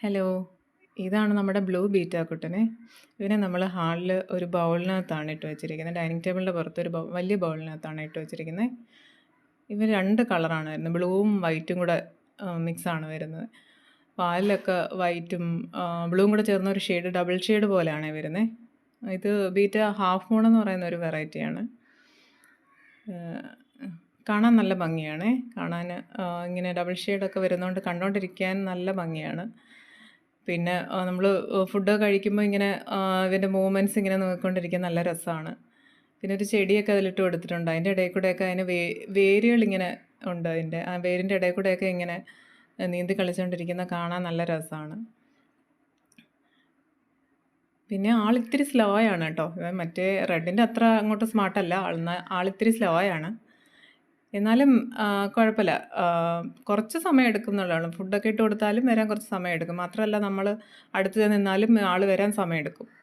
Hello. ഇതാണ് നമ്മുടെ blue beta കുട്ടനെ. ഇതിനെ നമ്മൾ ഹാളിൽ ഒരു ബൗളിനകത്താണ് ഇട്ട് വെച്ചിരിക്കുന്നത്. ഡൈനിങ് ടേബിളിൻ്റെ പുറത്ത് ഒരു വലിയ ബൗളിനകത്താണ് ഇട്ട് വെച്ചിരിക്കുന്നത്. ഇവർ 2 കളറാണ് വരുന്നത്. ബ്ലൂവും വൈറ്റും കൂടെ മിക്സാണ് വരുന്നത്. പാലിലൊക്കെ വൈറ്റും ബ്ലൂവും കൂടെ ചേർന്ന ഒരു ഷെയ്ഡ്, ഡബിൾ ഷെയ്ഡ് പോലെയാണ് വരുന്നത്. ഇത് ബീറ്റ ഹാഫ് മൂൺ എന്ന് പറയുന്ന ഒരു വെറൈറ്റിയാണ്. കാണാൻ നല്ല ഭംഗിയാണേ. കാണാൻ ഇങ്ങനെ ഡബിൾ ഷെയ്ഡൊക്കെ വരുന്നതുകൊണ്ട് കണ്ടുകൊണ്ടിരിക്കാൻ നല്ല ഭംഗിയാണ്. പിന്നെ നമ്മൾ ഫുഡൊക്കെ കഴിക്കുമ്പോൾ ഇങ്ങനെ ഇതിൻ്റെ മൂവ്മെൻറ്റ്സ് ഇങ്ങനെ നോക്കിക്കൊണ്ടിരിക്കാൻ നല്ല രസമാണ്. പിന്നെ ഒരു ചെടിയൊക്കെ അതിലിട്ട് കൊടുത്തിട്ടുണ്ട്. അതിൻ്റെ ഇടയിൽ കൂടെയൊക്കെ അതിന് വേരുകളിങ്ങനെ ഉണ്ട്. അതിൻ്റെ ആ വേരിൻ്റെ ഇടയിൽ കൂടെയൊക്കെ ഇങ്ങനെ നീന്തി കളിച്ചുകൊണ്ടിരിക്കുന്ന കാണാൻ നല്ല രസമാണ്. പിന്നെ ആളിത്തിരി സ്ലോ ആണ് കേട്ടോ. മറ്റേ റെഡിൻ്റെ അത്ര അങ്ങോട്ട് സ്മാർട്ടല്ല. ആളിത്തിരി സ്ലോ ആണ്. എന്നാലും കുഴപ്പമില്ല. കുറച്ച് സമയം എടുക്കും എന്നുള്ളതാണ്. ഫുഡൊക്കെ ഇട്ട് കൊടുത്താലും വരാൻ കുറച്ച് സമയം എടുക്കും. മാത്രമല്ല നമ്മൾ അടുത്ത് നിന്നാലും ആൾ വരാൻ സമയം എടുക്കും.